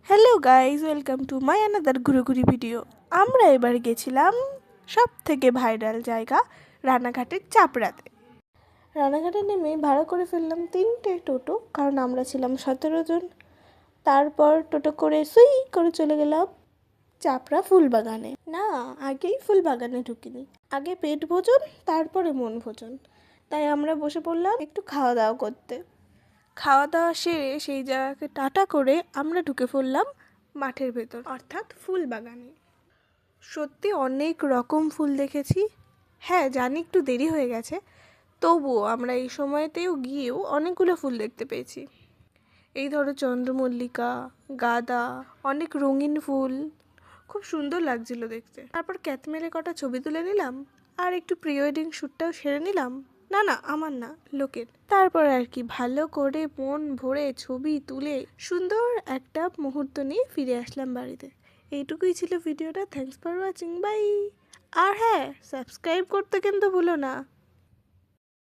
Hello guys, welcome to my another ঘুরোঘুরি video. আমরা এবার গেছিলাম সব থেকে ভাইরাল জায়গা রানাঘাটের চাপড়াতে। রানাঘাটে নেমে ভাড়া করে ফেললাম 3টে টোটো, কারণ আমরা ছিলাম 17 জন। তারপর টোটো করে সুই করে চলে গেলাম চাপড়া ফুলবাগানে। না, আগেই ফুলবাগানে ঢুকিনি, আগে পেট ভোজন তারপরে মন ভোজন। তাই আমরা বসে পড়লাম একটু খাওয়া দাওয়া করতে। খাওয়া দাওয়া সেরে সেই জায়গাকে টাটা করে আমরা ঢুকে পড়লাম মাঠের ভেতর, অর্থাৎ ফুল বাগানে। সত্যি অনেক রকম ফুল দেখেছি। হ্যাঁ জানি একটু দেরি হয়ে গেছে, তবুও আমরা এই সময়তেও গিয়েও অনেকগুলো ফুল দেখতে পেয়েছি। এই ধরো চন্দ্রমল্লিকা, গাঁদা, অনেক রঙিন ফুল, খুব সুন্দর লাগছিল দেখতে। তারপর ক্যাথমেলে কটা ছবি তুলে নিলাম, আর একটু প্রি ওয়েডিং শ্যুটটাও সেরে নিলাম। না না, আমার না, লোকের। তারপর আর কি ভালো করে মন ভরে ছবি তুলে সুন্দর একটা মুহূর্ত নিয়ে ফিরে আসলাম বাড়িতে। এইটুকুই ছিল ভিডিওটা। Thanks for watching, bye. আর হ্যাঁ, সাবস্ক্রাইব করতে কিন্তু ভুলো না।